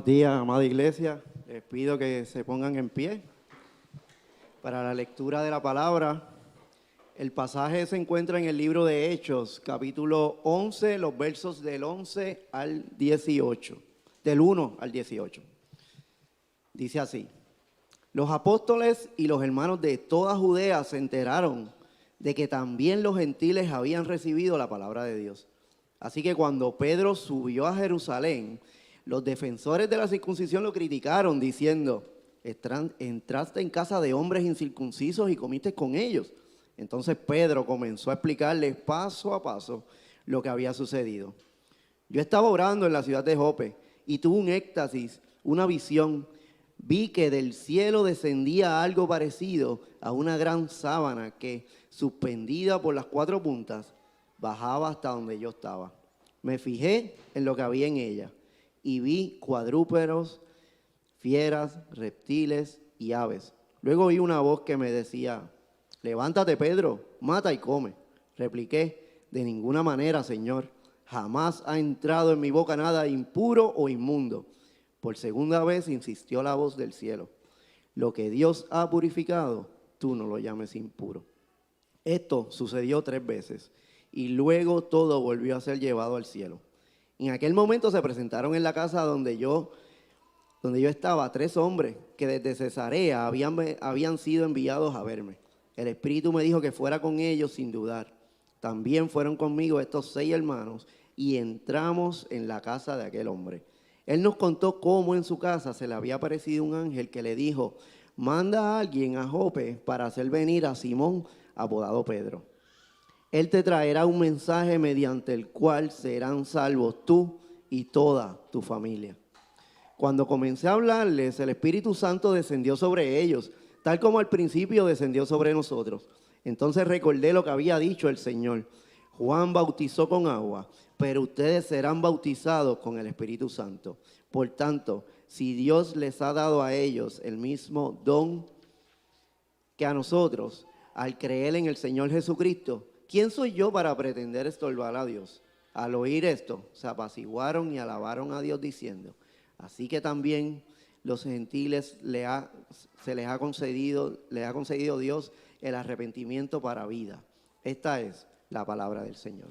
Buenos días, amada iglesia. Les pido que se pongan en pie para la lectura de la palabra. El pasaje se encuentra en el libro de Hechos, capítulo 11, los versos del 11 al 18, del 1 al 18. Dice así: los apóstoles y los hermanos de toda Judea se enteraron de que también los gentiles habían recibido la palabra de Dios. Así que cuando Pedro subió a Jerusalén, los defensores de la circuncisión lo criticaron diciendo: entraste en casa de hombres incircuncisos y comiste con ellos. Entonces Pedro comenzó a explicarles paso a paso lo que había sucedido. Yo estaba orando en la ciudad de Jope y tuve un éxtasis, una visión. Vi que del cielo descendía algo parecido a una gran sábana que, suspendida por las cuatro puntas, bajaba hasta donde yo estaba. Me fijé en lo que había en ella y vi cuadrúpedos, fieras, reptiles y aves. Luego oí una voz que me decía: levántate, Pedro, mata y come. Repliqué: de ninguna manera, Señor, jamás ha entrado en mi boca nada impuro o inmundo. Por segunda vez insistió la voz del cielo: lo que Dios ha purificado, tú no lo llames impuro. Esto sucedió 3 veces y luego todo volvió a ser llevado al cielo. En aquel momento se presentaron en la casa donde yo estaba 3 hombres que desde Cesarea habían sido enviados a verme. El Espíritu me dijo que fuera con ellos sin dudar. También fueron conmigo estos 6 hermanos y entramos en la casa de aquel hombre. Él nos contó cómo en su casa se le había aparecido un ángel que le dijo: manda a alguien a Jope para hacer venir a Simón, apodado Pedro. Él te traerá un mensaje mediante el cual serán salvos tú y toda tu familia. Cuando comencé a hablarles, el Espíritu Santo descendió sobre ellos, tal como al principio descendió sobre nosotros. Entonces recordé lo que había dicho el Señor: Juan bautizó con agua, pero ustedes serán bautizados con el Espíritu Santo. Por tanto, si Dios les ha dado a ellos el mismo don que a nosotros, al creer en el Señor Jesucristo, ¿quién soy yo para pretender estorbar a Dios? Al oír esto, se apaciguaron y alabaron a Dios diciendo: así que también los gentiles se les ha concedido Dios el arrepentimiento para vida. Esta es la palabra del Señor.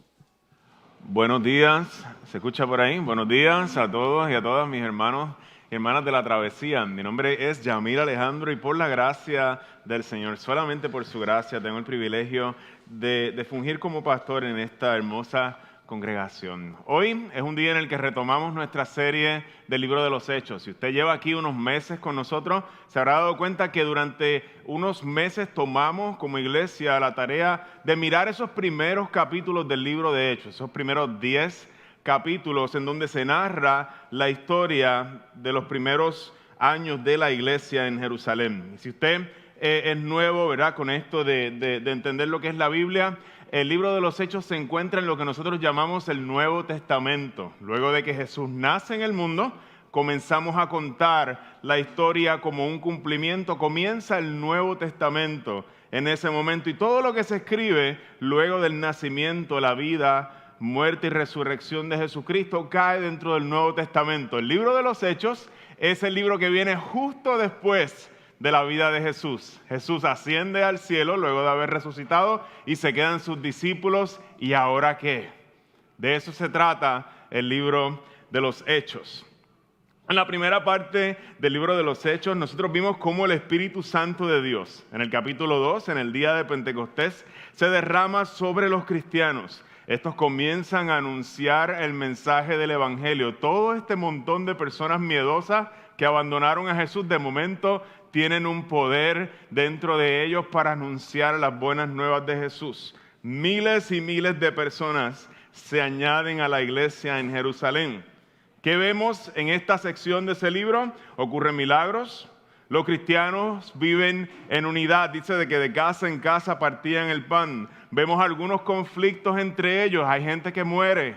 Buenos días, ¿se escucha por ahí? Buenos días a todos y a todas mis hermanos y hermanas de la travesía. Mi nombre es Yamil Alejandro y por la gracia del Señor, solamente por su gracia, tengo el privilegio de fungir como pastor en esta hermosa congregación. Hoy es un día en el que retomamos nuestra serie del libro de los Hechos. Si usted lleva aquí unos meses con nosotros, se habrá dado cuenta que durante unos meses tomamos como iglesia la tarea de mirar esos primeros capítulos del libro de Hechos, esos primeros 10 capítulos en donde se narra la historia de los primeros años de la iglesia en Jerusalén. Y si usted es nuevo, ¿verdad?, con esto de entender lo que es la Biblia, el libro de los Hechos se encuentra en lo que nosotros llamamos el Nuevo Testamento. Luego de que Jesús nace en el mundo, comenzamos a contar la historia como un cumplimiento. Comienza el Nuevo Testamento en ese momento y todo lo que se escribe luego del nacimiento, la vida, muerte y resurrección de Jesucristo cae dentro del Nuevo Testamento. El libro de los Hechos es el libro que viene justo después de la vida de Jesús. Jesús asciende al cielo luego de haber resucitado y se quedan sus discípulos. ¿Y ahora qué? De eso se trata el libro de los Hechos. En la primera parte del libro de los Hechos, nosotros vimos cómo el Espíritu Santo de Dios, en el capítulo 2, en el día de Pentecostés, se derrama sobre los cristianos. Estos comienzan a anunciar el mensaje del Evangelio. Todo este montón de personas miedosas que abandonaron a Jesús, de momento tienen un poder dentro de ellos para anunciar las buenas nuevas de Jesús. Miles y miles de personas se añaden a la iglesia en Jerusalén. ¿Qué vemos en esta sección de ese libro? Ocurren milagros. Los cristianos viven en unidad. Dice de que de casa en casa partían el pan. Vemos algunos conflictos entre ellos. Hay gente que muere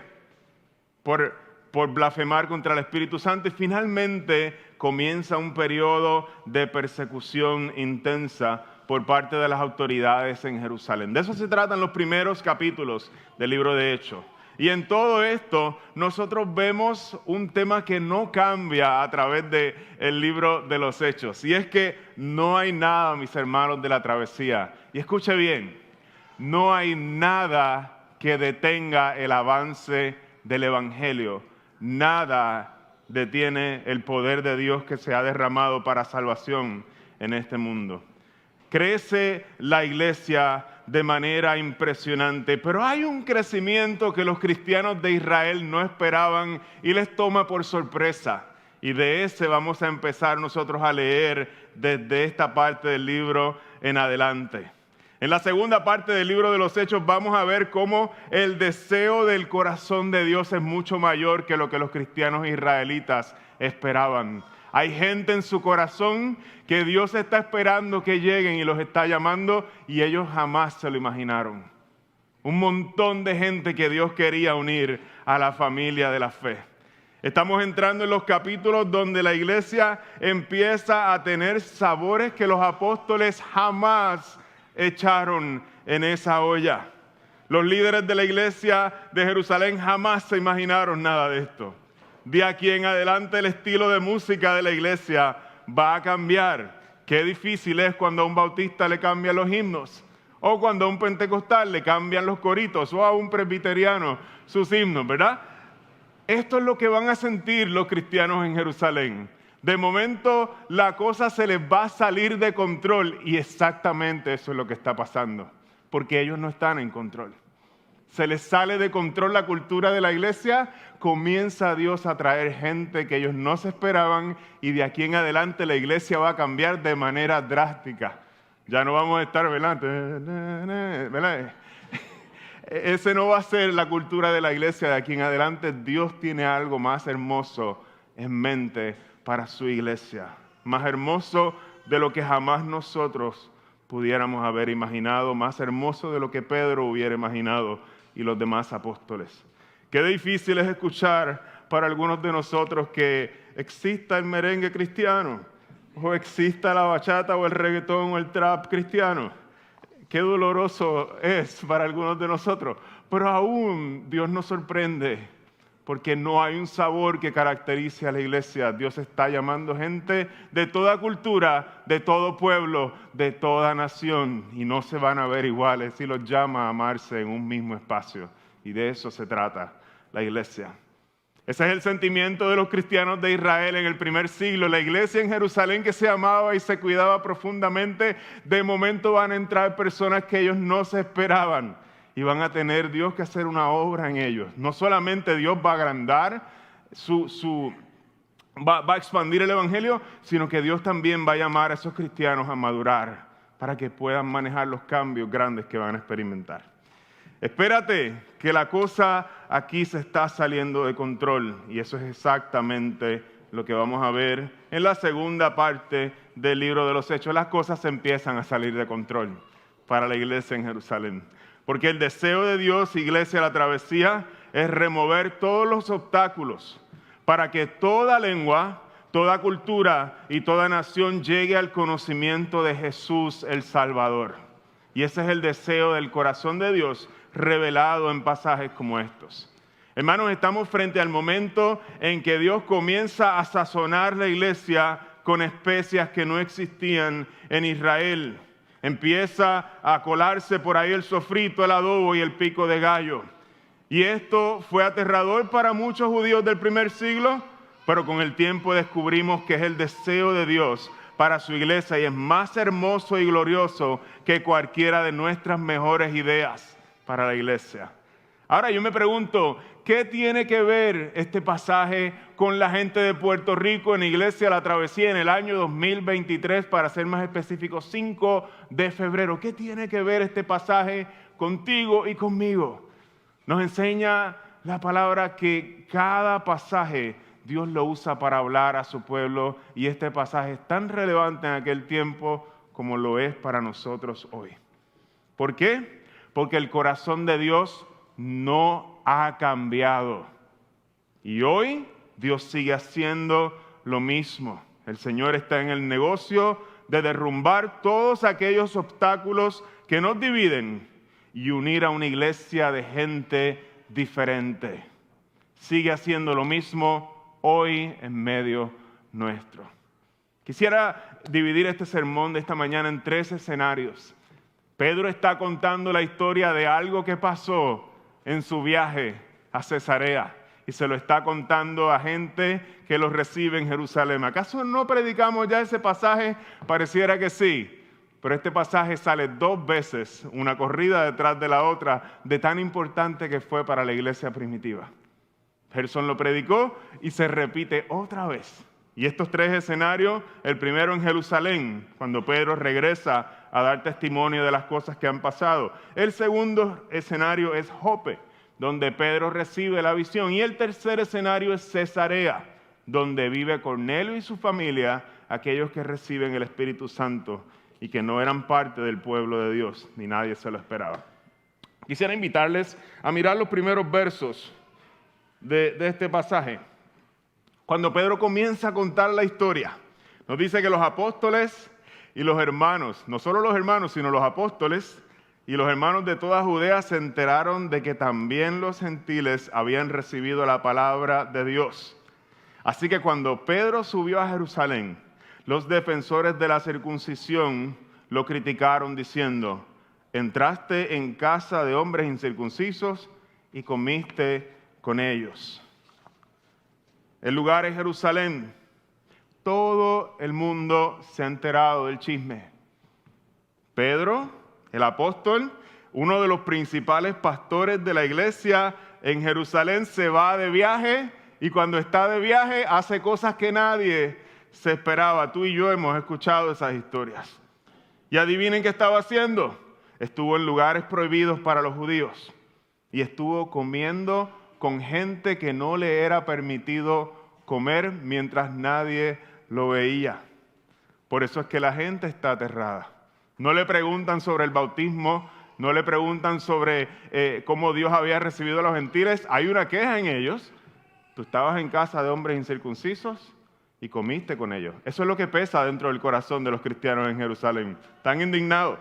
por blasfemar contra el Espíritu Santo y finalmente comienza un periodo de persecución intensa por parte de las autoridades en Jerusalén. De eso se tratan los primeros capítulos del libro de Hechos. Y en todo esto, nosotros vemos un tema que no cambia a través del libro de los Hechos. Y es que no hay nada, mis hermanos, de la travesía. Y escuche bien, no hay nada que detenga el avance del Evangelio. Nada detiene el poder de Dios que se ha derramado para salvación en este mundo. Crece la iglesia de manera impresionante, pero hay un crecimiento que los cristianos de Israel no esperaban y les toma por sorpresa. Y de ese vamos a empezar nosotros a leer desde esta parte del libro en adelante. En la segunda parte del libro de los Hechos vamos a ver cómo el deseo del corazón de Dios es mucho mayor que lo que los cristianos israelitas esperaban. Hay gente en su corazón que Dios está esperando que lleguen y los está llamando y ellos jamás se lo imaginaron. Un montón de gente que Dios quería unir a la familia de la fe. Estamos entrando en los capítulos donde la iglesia empieza a tener sabores que los apóstoles jamás echaron en esa olla. Los líderes de la iglesia de Jerusalén jamás se imaginaron nada de esto. De aquí en adelante el estilo de música de la iglesia va a cambiar. Qué difícil es cuando a un bautista le cambian los himnos, o cuando a un pentecostal le cambian los coritos, o a un presbiteriano sus himnos, ¿verdad? Esto es lo que van a sentir los cristianos en Jerusalén. De momento la cosa se les va a salir de control y exactamente eso es lo que está pasando, porque ellos no están en control. Se les sale de control la cultura de la iglesia, comienza Dios a traer gente que ellos no se esperaban y de aquí en adelante la iglesia va a cambiar de manera drástica. Ya no vamos a estar, ¿verdad? Ese no va a ser la cultura de la iglesia de aquí en adelante. Dios tiene algo más hermoso en mente para su iglesia, más hermoso de lo que jamás nosotros pudiéramos haber imaginado, más hermoso de lo que Pedro hubiera imaginado y los demás apóstoles. Qué difícil es escuchar para algunos de nosotros que exista el merengue cristiano, o exista la bachata o el reggaetón o el trap cristiano. Qué doloroso es para algunos de nosotros, pero aún Dios nos sorprende porque no hay un sabor que caracterice a la iglesia. Dios está llamando gente de toda cultura, de todo pueblo, de toda nación, y no se van a ver iguales y los llama a amarse en un mismo espacio. Y de eso se trata la iglesia. Ese es el sentimiento de los cristianos de Israel en el primer siglo. La iglesia en Jerusalén que se amaba y se cuidaba profundamente, de momento van a entrar personas que ellos no se esperaban. Y van a tener Dios que hacer una obra en ellos. No solamente Dios va a agrandar, va a expandir el evangelio, sino que Dios también va a llamar a esos cristianos a madurar para que puedan manejar los cambios grandes que van a experimentar. Espérate, que la cosa aquí se está saliendo de control y eso es exactamente lo que vamos a ver en la segunda parte del libro de los Hechos. Las cosas empiezan a salir de control para la iglesia en Jerusalén. Porque el deseo de Dios, iglesia, la travesía, es remover todos los obstáculos para que toda lengua, toda cultura y toda nación llegue al conocimiento de Jesús el Salvador. Y ese es el deseo del corazón de Dios revelado en pasajes como estos. Hermanos, estamos frente al momento en que Dios comienza a sazonar la iglesia con especias que no existían en Israel. Empieza a colarse por ahí el sofrito, el adobo y el pico de gallo. Y esto fue aterrador para muchos judíos del primer siglo, pero con el tiempo descubrimos que es el deseo de Dios para su iglesia y es más hermoso y glorioso que cualquiera de nuestras mejores ideas para la iglesia. Ahora yo me pregunto, ¿qué tiene que ver este pasaje con la gente de Puerto Rico en Iglesia La Travesía en el año 2023, para ser más específico, 5 de febrero? ¿Qué tiene que ver este pasaje contigo y conmigo? Nos enseña la palabra que cada pasaje Dios lo usa para hablar a su pueblo y este pasaje es tan relevante en aquel tiempo como lo es para nosotros hoy. ¿Por qué? Porque el corazón de Dios no ha cambiado. Y hoy Dios sigue haciendo lo mismo. El Señor está en el negocio de derrumbar todos aquellos obstáculos que nos dividen y unir a una iglesia de gente diferente. Sigue haciendo lo mismo hoy en medio nuestro. Quisiera dividir este sermón de esta mañana en 3 escenarios. Pedro está contando la historia de algo que pasó en su viaje a Cesarea y se lo está contando a gente que lo recibe en Jerusalén. ¿Acaso no predicamos ya ese pasaje? Pareciera que sí, pero este pasaje sale 2 veces, una corrida detrás de la otra, de tan importante que fue para la iglesia primitiva. Gerson lo predicó y se repite otra vez. Y estos 3 escenarios, el primero en Jerusalén, cuando Pedro regresa a dar testimonio de las cosas que han pasado. El segundo escenario es Jope, donde Pedro recibe la visión. Y el tercer escenario es Cesarea, donde vive Cornelio y su familia, aquellos que reciben el Espíritu Santo y que no eran parte del pueblo de Dios, ni nadie se lo esperaba. Quisiera invitarles a mirar los primeros versos de este pasaje. Cuando Pedro comienza a contar la historia, nos dice que los apóstoles y los hermanos, no solo los hermanos, sino los apóstoles y los hermanos de toda Judea se enteraron de que también los gentiles habían recibido la palabra de Dios. Así que cuando Pedro subió a Jerusalén, los defensores de la circuncisión lo criticaron diciendo: entraste en casa de hombres incircuncisos y comiste con ellos. El lugar es Jerusalén. Todo el mundo se ha enterado del chisme. Pedro, el apóstol, uno de los principales pastores de la iglesia en Jerusalén, se va de viaje y cuando está de viaje hace cosas que nadie se esperaba. Tú y yo hemos escuchado esas historias. Y adivinen qué estaba haciendo. Estuvo en lugares prohibidos para los judíos y estuvo comiendo con gente que no le era permitido comer mientras nadie lo veía. Por eso es que la gente está aterrada. No le preguntan sobre el bautismo, no le preguntan sobre cómo Dios había recibido a los gentiles. Hay una queja en ellos. Tú estabas en casa de hombres incircuncisos y comiste con ellos. Eso es lo que pesa dentro del corazón de los cristianos en Jerusalén. Están indignados.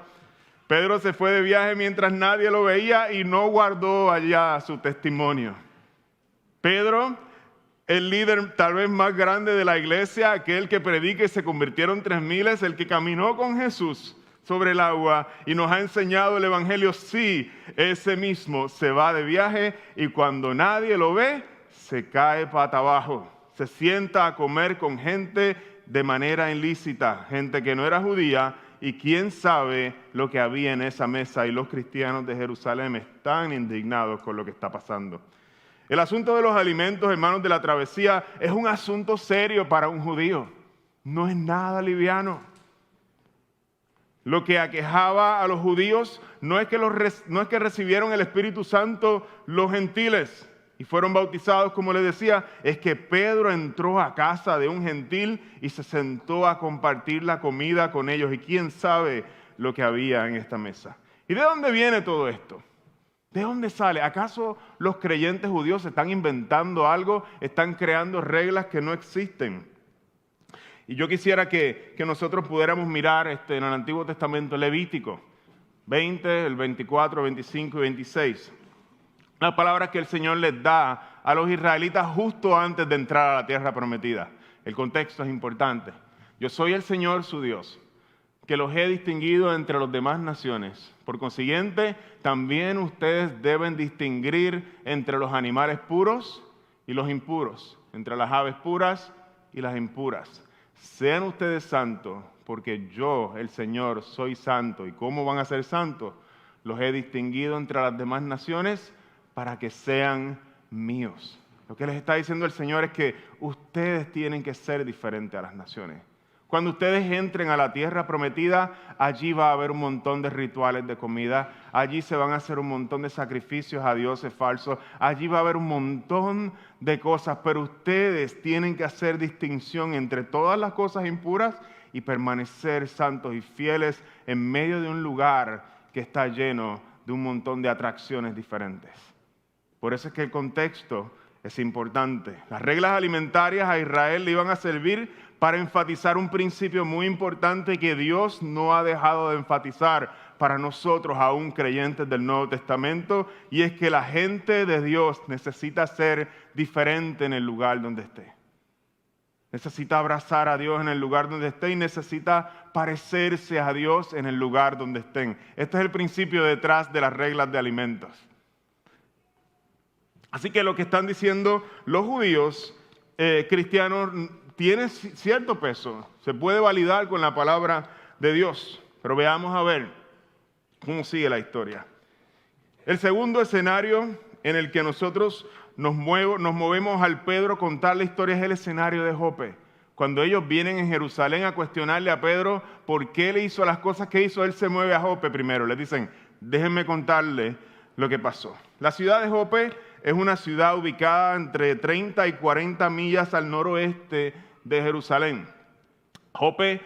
Pedro se fue de viaje mientras nadie lo veía y no guardó allá su testimonio. Pedro, el líder tal vez más grande de la iglesia, aquel que predica y se convirtieron 3,000, es el que caminó con Jesús sobre el agua y nos ha enseñado el evangelio. Sí, ese mismo se va de viaje y cuando nadie lo ve, se cae pata abajo. Se sienta a comer con gente de manera ilícita, gente que no era judía, y quién sabe lo que había en esa mesa. Y los cristianos de Jerusalén están indignados con lo que está pasando. El asunto de los alimentos, hermanos de la travesía, es un asunto serio para un judío. No es nada liviano. Lo que aquejaba a los judíos no es que recibieron el Espíritu Santo los gentiles y fueron bautizados, como les decía, es que Pedro entró a casa de un gentil y se sentó a compartir la comida con ellos. Y quién sabe lo que había en esta mesa. ¿Y de dónde viene todo esto? ¿De dónde sale? ¿Acaso los creyentes judíos están inventando algo? ¿Están creando reglas que no existen? Y yo quisiera que nosotros pudiéramos mirar en el Antiguo Testamento, Levítico 20, el 24, 25 y 26. Las palabras que el Señor les da a los israelitas justo antes de entrar a la tierra prometida. El contexto es importante. Yo soy el Señor su Dios, que los he distinguido entre las demás naciones. Por consiguiente, también ustedes deben distinguir entre los animales puros y los impuros, entre las aves puras y las impuras. Sean ustedes santos, porque yo, el Señor, soy santo. ¿Y cómo van a ser santos? Los he distinguido entre las demás naciones para que sean míos. Lo que les está diciendo el Señor es que ustedes tienen que ser diferentes a las naciones. Cuando ustedes entren a la tierra prometida, allí va a haber un montón de rituales de comida, allí se van a hacer un montón de sacrificios a dioses falsos, allí va a haber un montón de cosas, pero ustedes tienen que hacer distinción entre todas las cosas impuras y permanecer santos y fieles en medio de un lugar que está lleno de un montón de atracciones diferentes. Por eso es que el contexto es importante. Las reglas alimentarias a Israel le iban a servir para enfatizar un principio muy importante que Dios no ha dejado de enfatizar para nosotros, aún creyentes del Nuevo Testamento, y es que la gente de Dios necesita ser diferente en el lugar donde esté. Necesita abrazar a Dios en el lugar donde esté y necesita parecerse a Dios en el lugar donde estén. Este es el principio detrás de las reglas de alimentos. Así que lo que están diciendo los judíos cristianos tiene cierto peso. Se puede validar con la palabra de Dios. Pero veamos a ver cómo sigue la historia. El segundo escenario en el que nosotros nos movemos al Pedro contar la historia es el escenario de Jope. Cuando ellos vienen en Jerusalén a cuestionarle a Pedro por qué le hizo las cosas que hizo, él se mueve a Jope primero. Le dicen, déjenme contarle lo que pasó. La ciudad de Jope es una ciudad ubicada entre 30 y 40 millas al noroeste de Jerusalén. Jope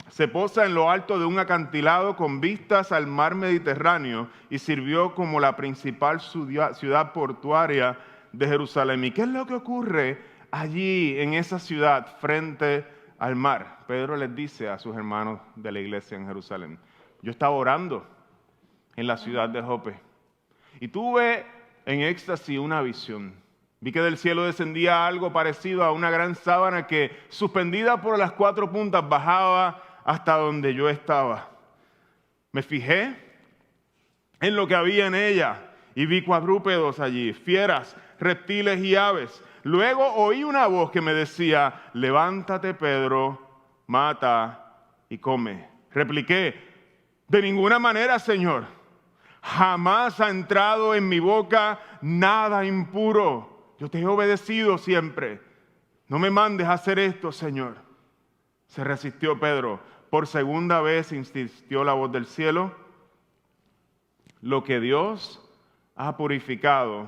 se posa en lo alto de un acantilado con vistas al mar Mediterráneo y sirvió como la principal ciudad portuaria de Jerusalén. ¿Y qué es lo que ocurre allí en esa ciudad frente al mar? Pedro les dice a sus hermanos de la iglesia en Jerusalén, yo estaba orando en la ciudad de Jope y tuve en éxtasis una visión. Vi que del cielo descendía algo parecido a una gran sábana que, suspendida por las 4 puntas, bajaba hasta donde yo estaba. Me fijé en lo que había en ella y vi cuadrúpedos allí, fieras, reptiles y aves. Luego oí una voz que me decía, levántate, Pedro, mata y come. Repliqué, de ninguna manera, Señor. Jamás ha entrado en mi boca nada impuro. Yo te he obedecido siempre. No me mandes a hacer esto, Señor. Se resistió Pedro. Por segunda vez insistió la voz del cielo. Lo que Dios ha purificado,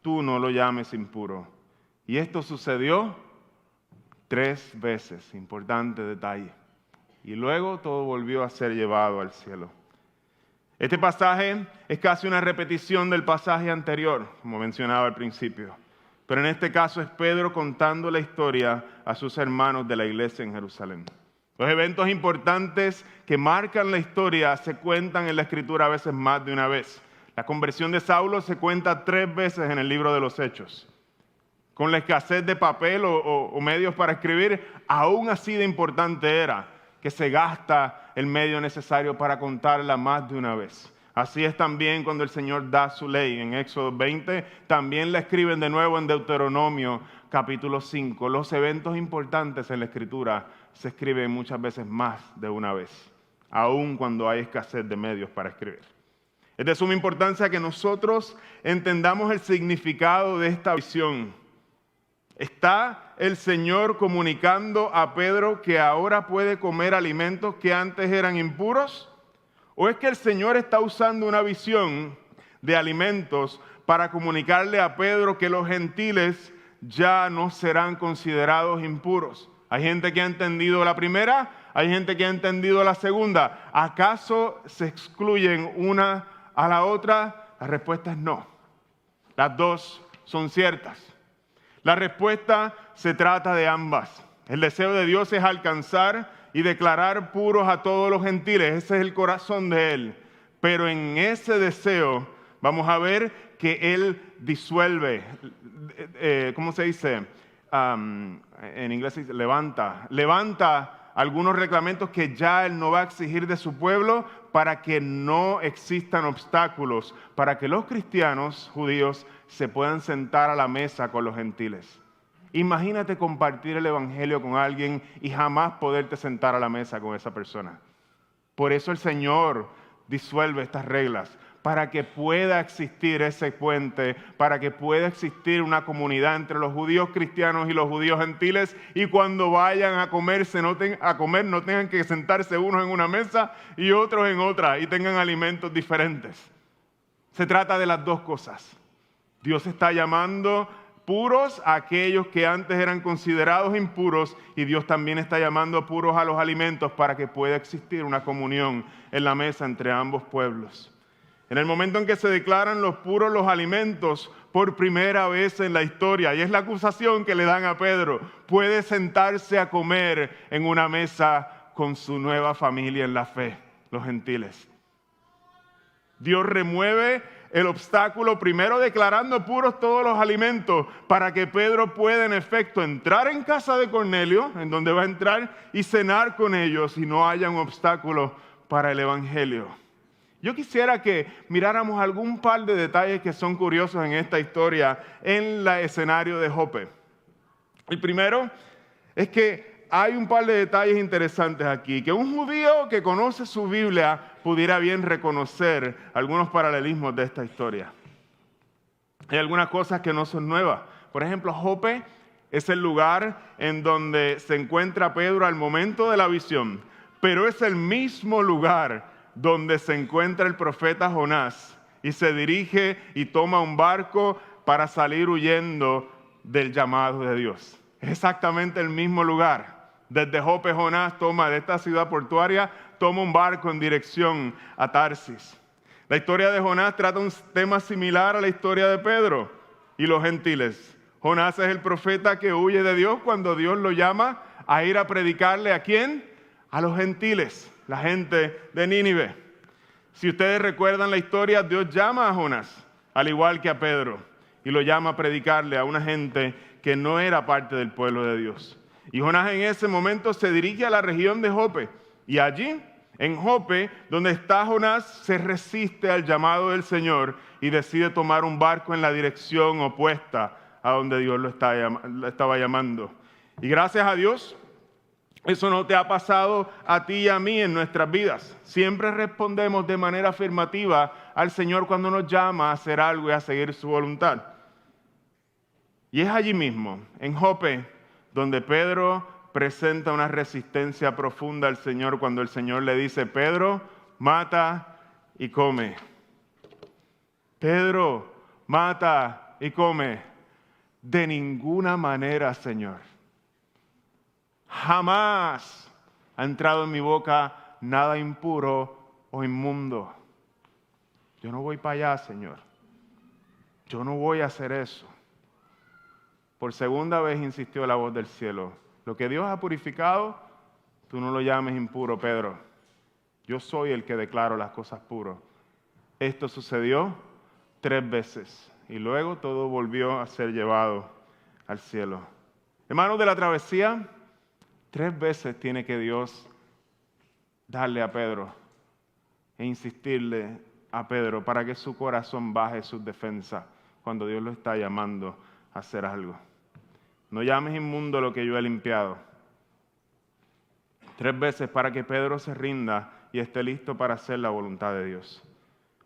tú no lo llames impuro. Y esto sucedió 3 veces. Importante detalle. Y luego todo volvió a ser llevado al cielo. Este pasaje es casi una repetición del pasaje anterior, como mencionaba al principio. Pero en este caso es Pedro contando la historia a sus hermanos de la iglesia en Jerusalén. Los eventos importantes que marcan la historia se cuentan en la Escritura a veces más de una vez. La conversión de Saulo se cuenta 3 veces en el libro de los Hechos. Con la escasez de papel o medios para escribir, aún así de importante era que se gasta el medio necesario para contarla más de una vez. Así es también cuando el Señor da su ley en Éxodo 20, también la escriben de nuevo en Deuteronomio capítulo 5. Los eventos importantes en la Escritura se escriben muchas veces más de una vez, aun cuando hay escasez de medios para escribir. Es de suma importancia que nosotros entendamos el significado de esta visión. ¿Está el Señor comunicando a Pedro que ahora puede comer alimentos que antes eran impuros? ¿O es que el Señor está usando una visión de alimentos para comunicarle a Pedro que los gentiles ya no serán considerados impuros? Hay gente que ha entendido la primera, hay gente que ha entendido la segunda. ¿Acaso se excluyen una a la otra? La respuesta es no. Las dos son ciertas. La respuesta se trata de ambas. El deseo de Dios es alcanzar y declarar puros a todos los gentiles. Ese es el corazón de Él. Pero en ese deseo vamos a ver que Él disuelve, ¿cómo se dice? En inglés se dice levanta algunos reglamentos que ya Él no va a exigir de su pueblo para que no existan obstáculos, para que los cristianos judíos se puedan sentar a la mesa con los gentiles. Imagínate compartir el evangelio con alguien y jamás poderte sentar a la mesa con esa persona. Por eso el Señor disuelve estas reglas, para que pueda existir ese puente, para que pueda existir una comunidad entre los judíos cristianos y los judíos gentiles, y cuando vayan a comer no tengan que sentarse unos en una mesa y otros en otra, y tengan alimentos diferentes. Se trata de las dos cosas. Dios está llamando puros a aquellos que antes eran considerados impuros, y Dios también está llamando puros a los alimentos para que pueda existir una comunión en la mesa entre ambos pueblos. En el momento en que se declaran los puros los alimentos por primera vez en la historia, y es la acusación que le dan a Pedro, puede sentarse a comer en una mesa con su nueva familia en la fe. los gentiles. Dios remueve el obstáculo, primero declarando puros todos los alimentos para que Pedro pueda en efecto entrar en casa de Cornelio, en donde va a entrar y cenar con ellos y no haya un obstáculo para el evangelio. Yo quisiera que miráramos algún par de detalles que son curiosos en esta historia en el escenario de Jope. El primero es que hay un par de detalles interesantes aquí, que un judío que conoce su Biblia pudiera bien reconocer algunos paralelismos de esta historia. Hay algunas cosas que no son nuevas. Por ejemplo, Jope es el lugar en donde se encuentra Pedro al momento de la visión, pero es el mismo lugar donde se encuentra el profeta Jonás y se dirige y toma un barco para salir huyendo del llamado de Dios. Es exactamente el mismo lugar. Desde Jope, Jonás toma de esta ciudad portuaria, toma un barco en dirección a Tarsis. La historia de Jonás trata un tema similar a la historia de Pedro y los gentiles. Jonás es el profeta que huye de Dios cuando Dios lo llama a ir a predicarle ¿a quién? A los gentiles, la gente de Nínive. Si ustedes recuerdan la historia, Dios llama a Jonás, al igual que a Pedro, y lo llama a predicarle a una gente que no era parte del pueblo de Dios. Y Jonás en ese momento se dirige a la región de Jope. Y allí, en Jope, donde está Jonás, se resiste al llamado del Señor y decide tomar un barco en la dirección opuesta a donde Dios lo estaba llamando. Y gracias a Dios, eso no te ha pasado a ti y a mí en nuestras vidas. Siempre respondemos de manera afirmativa al Señor cuando nos llama a hacer algo y a seguir su voluntad. Y es allí mismo, en Jope, donde Pedro presenta una resistencia profunda al Señor cuando el Señor le dice: Pedro, mata y come. Pedro, mata y come. De ninguna manera, Señor. Jamás ha entrado en mi boca nada impuro o inmundo. Yo no voy para allá, Señor. Yo no voy a hacer eso. Por segunda vez insistió la voz del cielo: lo que Dios ha purificado, tú no lo llames impuro, Pedro. Yo soy el que declaro las cosas puras. Esto sucedió 3 veces y luego todo volvió a ser llevado al cielo. Hermanos de la travesía, 3 veces tiene que Dios darle a Pedro e insistirle a Pedro para que su corazón baje sus defensas cuando Dios lo está llamando a hacer algo. No llames inmundo lo que yo he limpiado. 3 veces para que Pedro se rinda y esté listo para hacer la voluntad de Dios.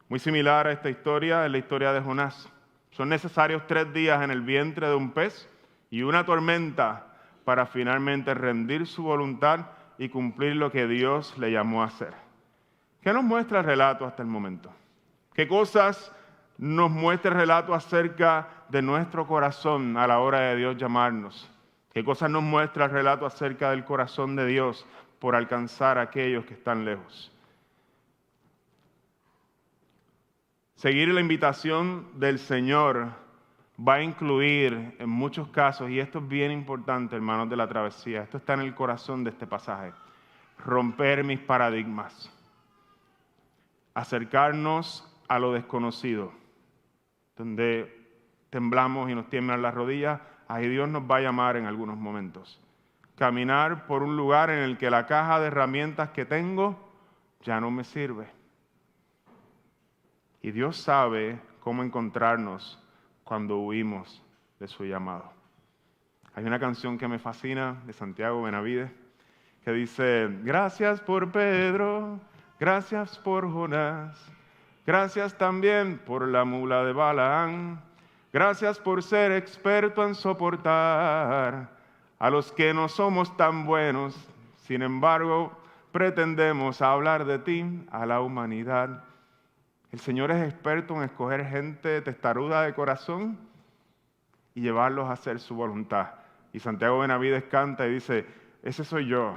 Muy similar a esta historia es la historia de Jonás. Son necesarios 3 días en el vientre de un pez y una tormenta para finalmente rendir su voluntad y cumplir lo que Dios le llamó a hacer. ¿Qué nos muestra el relato hasta el momento? ¿Qué cosas nos muestra el relato acerca de nuestro corazón a la hora de Dios llamarnos? ¿Qué cosas nos muestra el relato acerca del corazón de Dios por alcanzar a aquellos que están lejos? Seguir la invitación del Señor va a incluir en muchos casos, y esto es bien importante, hermanos de la travesía, esto está en el corazón de este pasaje, romper mis paradigmas, acercarnos a lo desconocido, donde temblamos y nos tiemblan las rodillas, ahí Dios nos va a llamar en algunos momentos. Caminar por un lugar en el que la caja de herramientas que tengo ya no me sirve. Y Dios sabe cómo encontrarnos cuando huimos de su llamado. Hay una canción que me fascina de Santiago Benavides que dice: gracias por Pedro, gracias por Jonás, gracias también por la mula de Balaán, gracias por ser experto en soportar a los que no somos tan buenos, sin embargo pretendemos hablar de ti a la humanidad. El Señor es experto en escoger gente testaruda de corazón y llevarlos a hacer su voluntad. Y Santiago Benavides canta y dice: ese soy yo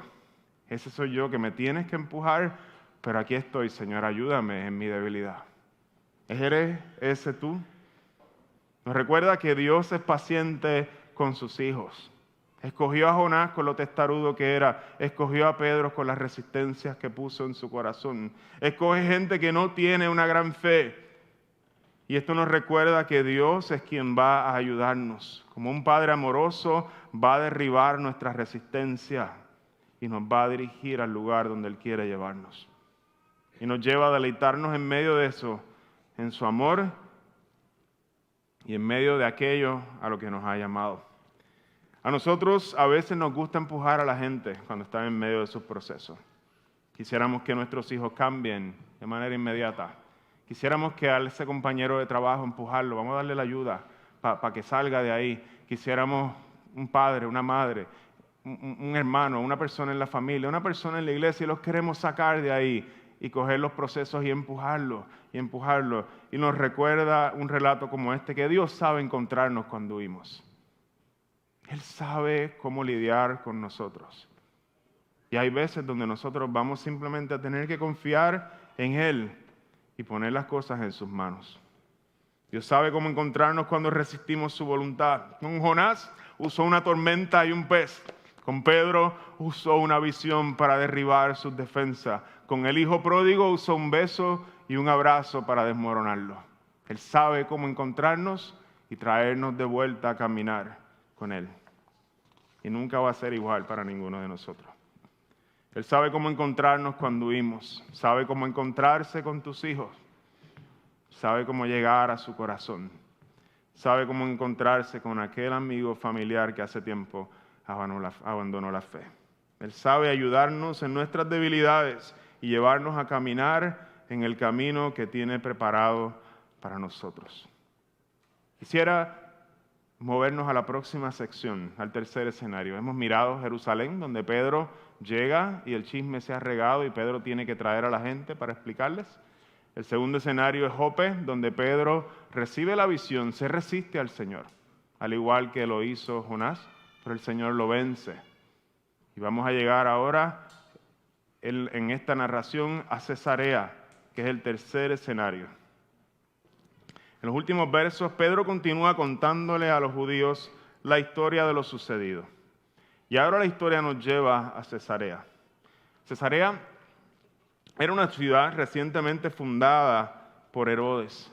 que me tienes que empujar, pero aquí estoy, Señor, ayúdame en mi debilidad. ¿Eres ese tú? Nos recuerda que Dios es paciente con sus hijos. Escogió a Jonás con lo testarudo que era. Escogió a Pedro con las resistencias que puso en su corazón. Escoge gente que no tiene una gran fe. Y esto nos recuerda que Dios es quien va a ayudarnos. Como un Padre amoroso va a derribar nuestra resistencia y nos va a dirigir al lugar donde Él quiere llevarnos. Y nos lleva a deleitarnos en medio de eso, en su amor y en medio de aquello a lo que nos ha llamado. A nosotros a veces nos gusta empujar a la gente cuando están en medio de sus procesos. Quisiéramos que nuestros hijos cambien de manera inmediata. Quisiéramos que a ese compañero de trabajo empujarlo, vamos a darle la ayuda para que salga de ahí. Quisiéramos un padre, una madre, un hermano, una persona en la familia, una persona en la iglesia y los queremos sacar de ahí y coger los procesos y empujarlos y empujarlos. Y nos recuerda un relato como este, que Dios sabe encontrarnos cuando huimos. Él sabe cómo lidiar con nosotros. Y hay veces donde nosotros vamos simplemente a tener que confiar en Él y poner las cosas en sus manos. Dios sabe cómo encontrarnos cuando resistimos su voluntad. Con Jonás usó una tormenta y un pez. Con Pedro usó una visión para derribar sus defensas. Con el hijo pródigo usó un beso y un abrazo para desmoronarlo. Él sabe cómo encontrarnos y traernos de vuelta a caminar con Él. Y nunca va a ser igual para ninguno de nosotros. Él sabe cómo encontrarnos cuando huimos. Sabe cómo encontrarse con tus hijos. Sabe cómo llegar a su corazón. Sabe cómo encontrarse con aquel amigo familiar que hace tiempo abandonó la fe. Él sabe ayudarnos en nuestras debilidades y llevarnos a caminar en el camino que tiene preparado para nosotros. Quisiera movernos a la próxima sección, al tercer escenario. Hemos mirado Jerusalén, donde Pedro llega y el chisme se ha regado y Pedro tiene que traer a la gente para explicarles. El segundo escenario es Jope, donde Pedro recibe la visión, se resiste al Señor, al igual que lo hizo Jonás, pero el Señor lo vence. Y vamos a llegar ahora en esta narración a Cesarea, que es el tercer escenario. En los últimos versos, Pedro continúa contándole a los judíos la historia de lo sucedido. Y ahora la historia nos lleva a Cesarea. Cesarea era una ciudad recientemente fundada por Herodes.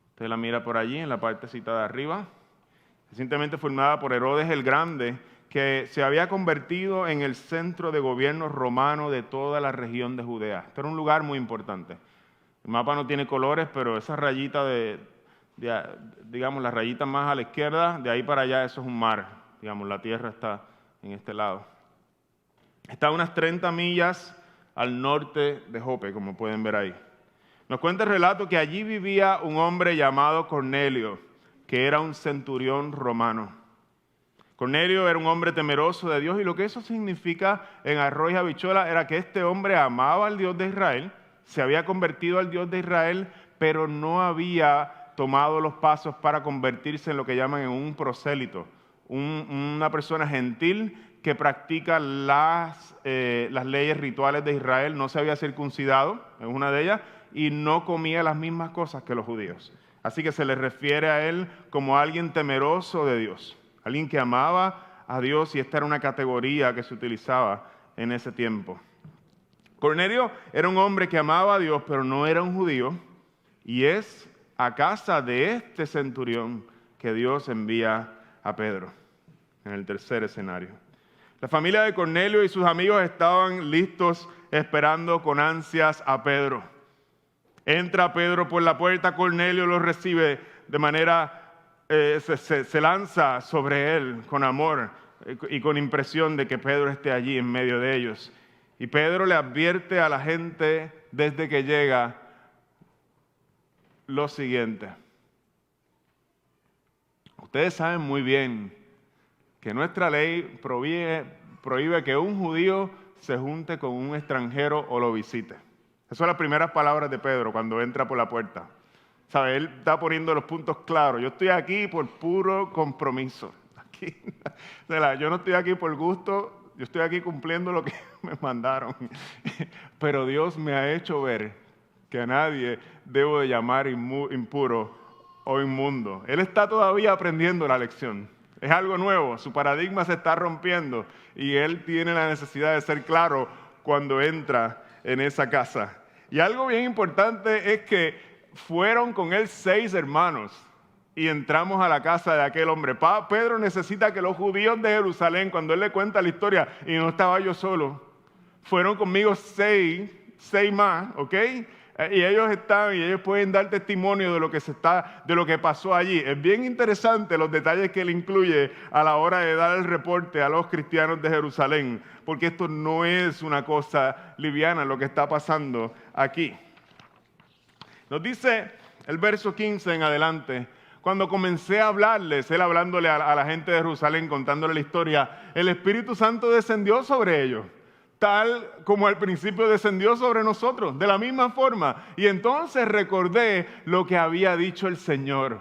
Usted la mira por allí, en la partecita de arriba. Recientemente fundada por Herodes el Grande, que se había convertido en el centro de gobierno romano de toda la región de Judea. Este era un lugar muy importante. El mapa no tiene colores, pero esa rayita digamos, la rayita más a la izquierda, de ahí para allá, eso es un mar. Digamos, la tierra está en este lado. Está a unas 30 millas al norte de Jope, como pueden ver ahí. Nos cuenta el relato que allí vivía un hombre llamado Cornelio, que era un centurión romano. Cornelio era un hombre temeroso de Dios y lo que eso significa en arroz y habichuela era que este hombre amaba al Dios de Israel, se había convertido al Dios de Israel, pero no había tomado los pasos para convertirse en lo que llaman en un prosélito, una persona gentil que practica las leyes rituales de Israel, no se había circuncidado, es una de ellas, y no comía las mismas cosas que los judíos. Así que se le refiere a él como alguien temeroso de Dios, alguien que amaba a Dios, y esta era una categoría que se utilizaba en ese tiempo. Cornelio era un hombre que amaba a Dios, pero no era un judío, y es a casa de este centurión que Dios envía a Pedro, en el tercer escenario. La familia de Cornelio y sus amigos estaban listos, esperando con ansias a Pedro. Entra Pedro por la puerta, Cornelio lo recibe de manera, se lanza sobre él con amor y con impresión de que Pedro esté allí en medio de ellos. Y Pedro le advierte a la gente desde que llega lo siguiente. Ustedes saben muy bien que nuestra ley prohíbe que un judío se junte con un extranjero o lo visite. Esas son las primeras palabras de Pedro cuando entra por la puerta. ¿Sabe? Él está poniendo los puntos claros. Yo estoy aquí por puro compromiso. Yo no estoy aquí por gusto. Yo estoy aquí cumpliendo lo que me mandaron. Pero Dios me ha hecho ver que a nadie debo de llamar impuro o inmundo. Él está todavía aprendiendo la lección. Es algo nuevo, su paradigma se está rompiendo y él tiene la necesidad de ser claro cuando entra en esa casa. Y algo bien importante es que fueron con él 6 hermanos y entramos a la casa de aquel hombre. Pedro necesita que los judíos de Jerusalén, cuando él le cuenta la historia, y no estaba yo solo, fueron conmigo 6 más, ¿ok? Y ellos pueden dar testimonio de lo que pasó allí. Es bien interesante los detalles que él incluye a la hora de dar el reporte a los cristianos de Jerusalén, porque esto no es una cosa liviana lo que está pasando aquí. Nos dice el verso 15 en adelante: cuando comencé a hablarles, él hablándole a la gente de Jerusalén, contándole la historia, el Espíritu Santo descendió sobre ellos, tal como al principio descendió sobre nosotros, de la misma forma. Y entonces recordé lo que había dicho el Señor.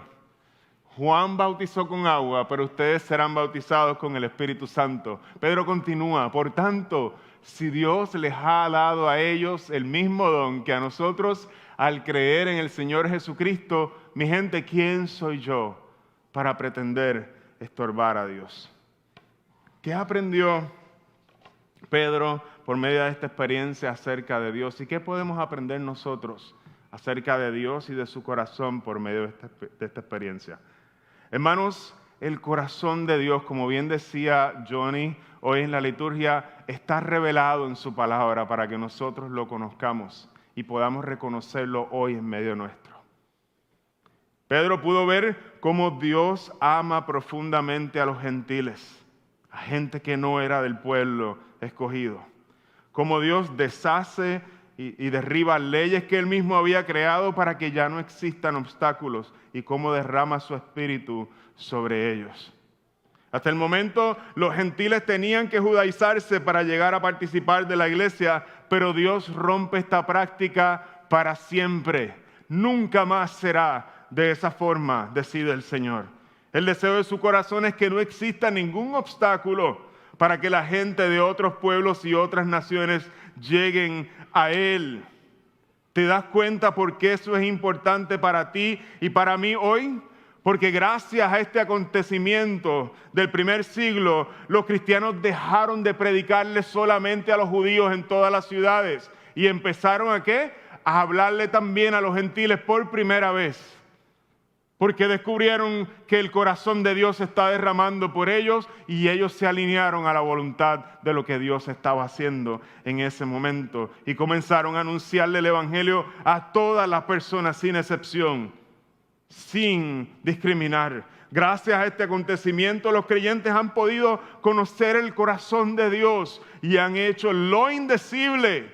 Juan bautizó con agua, pero ustedes serán bautizados con el Espíritu Santo. Pedro continúa: por tanto, si Dios les ha dado a ellos el mismo don que a nosotros al creer en el Señor Jesucristo, mi gente, ¿quién soy yo para pretender estorbar a Dios? ¿Qué aprendió Pedro por medio de esta experiencia acerca de Dios? ¿Y qué podemos aprender nosotros acerca de Dios y de su corazón por medio de esta experiencia? Hermanos, el corazón de Dios, como bien decía Johnny hoy en la liturgia, está revelado en su palabra para que nosotros lo conozcamos y podamos reconocerlo hoy en medio nuestro. Pedro pudo ver cómo Dios ama profundamente a los gentiles, a gente que no era del pueblo escogido. Cómo Dios deshace y derriba leyes que Él mismo había creado para que ya no existan obstáculos, y cómo derrama su espíritu sobre ellos. Hasta el momento los gentiles tenían que judaizarse para llegar a participar de la iglesia, pero Dios rompe esta práctica para siempre. Nunca más será de esa forma, decide el Señor. El deseo de su corazón es que no exista ningún obstáculo para que la gente de otros pueblos y otras naciones lleguen a Él. ¿Te das cuenta por qué eso es importante para ti y para mí hoy? Porque gracias a este acontecimiento del primer siglo, los cristianos dejaron de predicarle solamente a los judíos en todas las ciudades y empezaron ¿a qué? A hablarle también a los gentiles por primera vez. Porque descubrieron que el corazón de Dios se está derramando por ellos y ellos se alinearon a la voluntad de lo que Dios estaba haciendo en ese momento. Y comenzaron a anunciarle el Evangelio a todas las personas sin excepción, sin discriminar. Gracias a este acontecimiento, los creyentes han podido conocer el corazón de Dios y han hecho lo indecible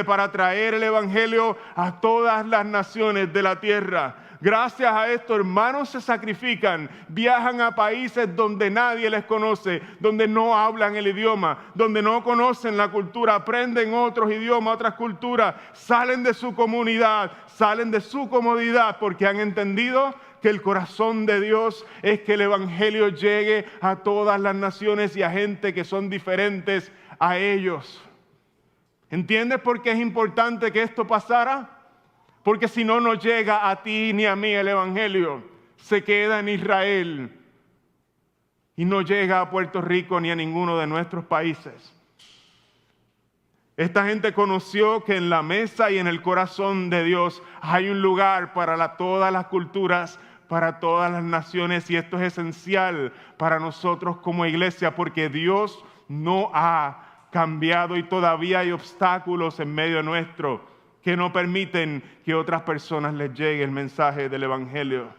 para traer el Evangelio a todas las naciones de la tierra. Gracias a esto, hermanos se sacrifican, viajan a países donde nadie les conoce, donde no hablan el idioma, donde no conocen la cultura, aprenden otros idiomas, otras culturas, salen de su comunidad, salen de su comodidad, porque han entendido que el corazón de Dios es que el Evangelio llegue a todas las naciones y a gente que son diferentes a ellos. ¿Entiendes por qué es importante que esto pasara? Porque si no, no llega a ti ni a mí el Evangelio. Se queda en Israel y no llega a Puerto Rico ni a ninguno de nuestros países. Esta gente conoció que en la mesa y en el corazón de Dios hay un lugar para todas las culturas, para todas las naciones, y esto es esencial para nosotros como iglesia, porque Dios no ha cambiado y todavía hay obstáculos en medio nuestro que no permiten que otras personas les llegue el mensaje del Evangelio.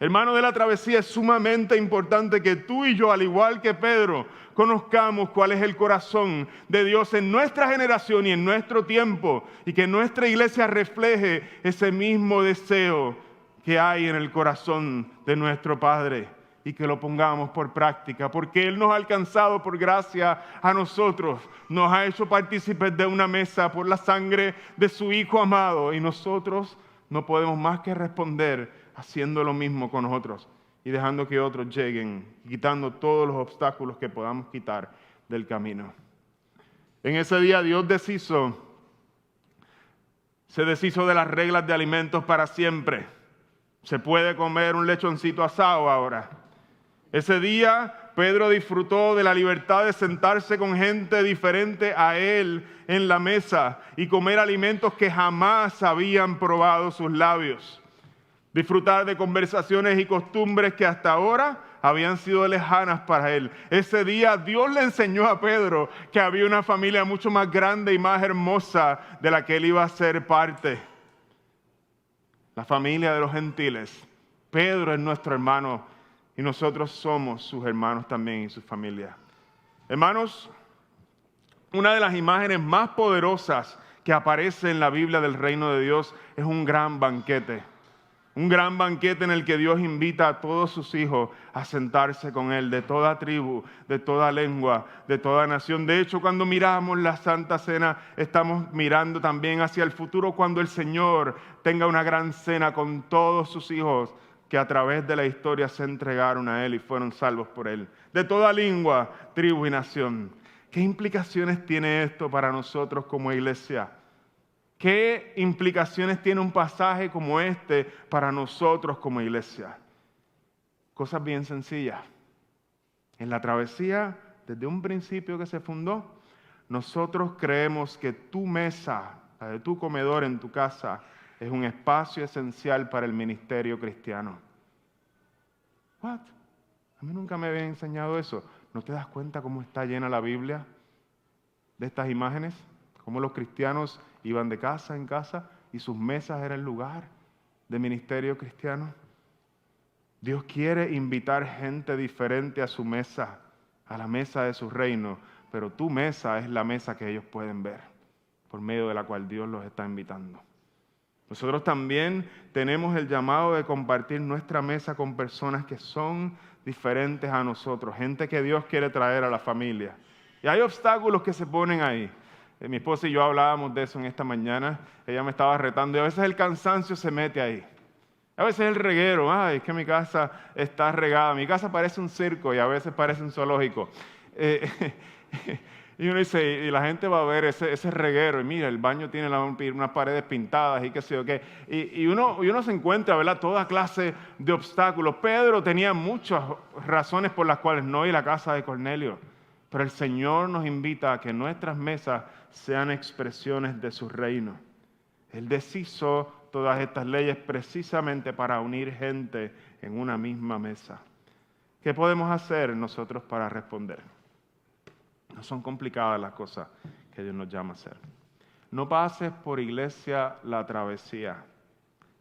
Hermano de la travesía, es sumamente importante que tú y yo, al igual que Pedro, conozcamos cuál es el corazón de Dios en nuestra generación y en nuestro tiempo, y que nuestra iglesia refleje ese mismo deseo que hay en el corazón de nuestro Padre, y que lo pongamos por práctica, porque Él nos ha alcanzado por gracia a nosotros, nos ha hecho partícipes de una mesa por la sangre de su Hijo amado, y nosotros no podemos más que responder haciendo lo mismo con nosotros y dejando que otros lleguen, quitando todos los obstáculos que podamos quitar del camino. En ese día Dios se deshizo de las reglas de alimentos para siempre. Se puede comer un lechoncito asado ahora. Ese día Pedro disfrutó de la libertad de sentarse con gente diferente a él en la mesa y comer alimentos que jamás habían probado sus labios. Disfrutar de conversaciones y costumbres que hasta ahora habían sido lejanas para él. Ese día Dios le enseñó a Pedro que había una familia mucho más grande y más hermosa de la que él iba a ser parte. La familia de los gentiles. Pedro es nuestro hermano y nosotros somos sus hermanos también y su familia. Hermanos, una de las imágenes más poderosas que aparece en la Biblia del reino de Dios es un gran banquete. Un gran banquete en el que Dios invita a todos sus hijos a sentarse con Él, de toda tribu, de toda lengua, de toda nación. De hecho, cuando miramos la Santa Cena, estamos mirando también hacia el futuro, cuando el Señor tenga una gran cena con todos sus hijos que a través de la historia se entregaron a Él y fueron salvos por Él. De toda lengua, tribu y nación. ¿Qué implicaciones tiene esto para nosotros como iglesia? ¿Qué implicaciones tiene un pasaje como este para nosotros como iglesia? Cosas bien sencillas. En la travesía, desde un principio que se fundó, nosotros creemos que tu mesa, la de tu comedor en tu casa, es un espacio esencial para el ministerio cristiano. ¿What? A mí nunca me habían enseñado eso. ¿No te das cuenta cómo está llena la Biblia de estas imágenes? Cómo los cristianos iban de casa en casa y sus mesas eran el lugar de ministerio cristiano. Dios quiere invitar gente diferente a su mesa, a la mesa de su reino, pero tu mesa es la mesa que ellos pueden ver, por medio de la cual Dios los está invitando. Nosotros también tenemos el llamado de compartir nuestra mesa con personas que son diferentes a nosotros, gente que Dios quiere traer a la familia. Y hay obstáculos que se ponen ahí. Mi esposa y yo hablábamos de eso en esta mañana. Ella me estaba retando y a veces el cansancio se mete ahí. A veces el reguero. Ay, es que mi casa está regada. Mi casa parece un circo y a veces parece un zoológico. Y uno dice, y la gente va a ver ese reguero. Y mira, el baño tiene unas paredes pintadas y qué sé yo qué. Y uno se encuentra, ¿verdad?, toda clase de obstáculos. Pedro tenía muchas razones por las cuales no ir a la casa de Cornelio. Pero el Señor nos invita a que nuestras mesas sean expresiones de su reino. Él deshizo todas estas leyes precisamente para unir gente en una misma mesa. ¿Qué podemos hacer nosotros para responder? No son complicadas las cosas que Dios nos llama a hacer. No pases por iglesia la travesía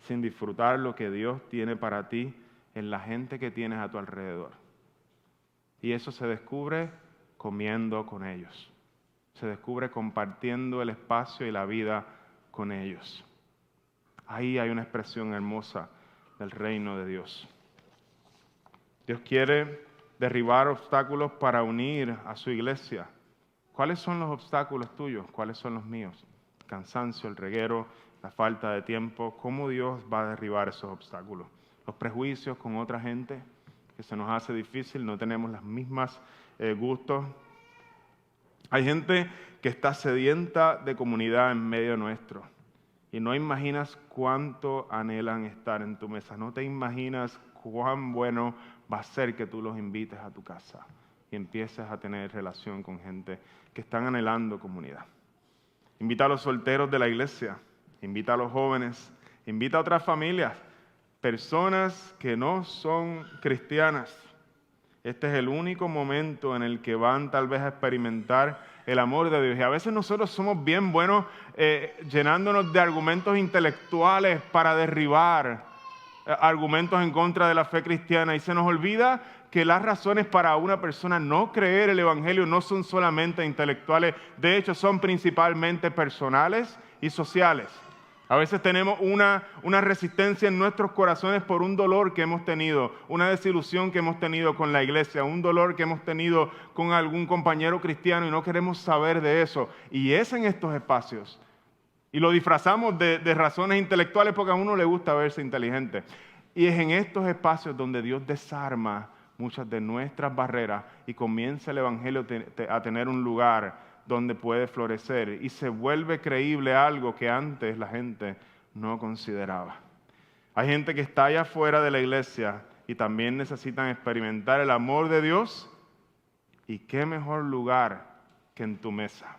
sin disfrutar lo que Dios tiene para ti en la gente que tienes a tu alrededor. Y eso se descubre comiendo con ellos. Se descubre compartiendo el espacio y la vida con ellos. Ahí hay una expresión hermosa del reino de Dios. Dios quiere derribar obstáculos para unir a su iglesia. ¿Cuáles son los obstáculos tuyos? ¿Cuáles son los míos? El cansancio, el reguero, la falta de tiempo. ¿Cómo Dios va a derribar esos obstáculos? Los prejuicios con otra gente, que se nos hace difícil, no tenemos las mismas gustos. Hay gente que está sedienta de comunidad en medio nuestro y no imaginas cuánto anhelan estar en tu mesa. No te imaginas cuán bueno va a ser que tú los invites a tu casa y empieces a tener relación con gente que están anhelando comunidad. Invita a los solteros de la iglesia, invita a los jóvenes, invita a otras familias, personas que no son cristianas. Este es el único momento en el que van tal vez a experimentar el amor de Dios. Y a veces nosotros somos bien buenos llenándonos de argumentos intelectuales para derribar argumentos en contra de la fe cristiana. Y se nos olvida que las razones para una persona no creer el Evangelio no son solamente intelectuales. De hecho, son principalmente personales y sociales. A veces tenemos una resistencia en nuestros corazones por un dolor que hemos tenido, una desilusión que hemos tenido con la iglesia, un dolor que hemos tenido con algún compañero cristiano y no queremos saber de eso. Y es en estos espacios. Y lo disfrazamos de razones intelectuales porque a uno le gusta verse inteligente. Y es en estos espacios donde Dios desarma muchas de nuestras barreras y comienza el Evangelio a tener un lugar donde puede florecer y se vuelve creíble algo que antes la gente no consideraba. Hay gente que está allá afuera de la iglesia y también necesitan experimentar el amor de Dios. ¿Y qué mejor lugar que en tu mesa?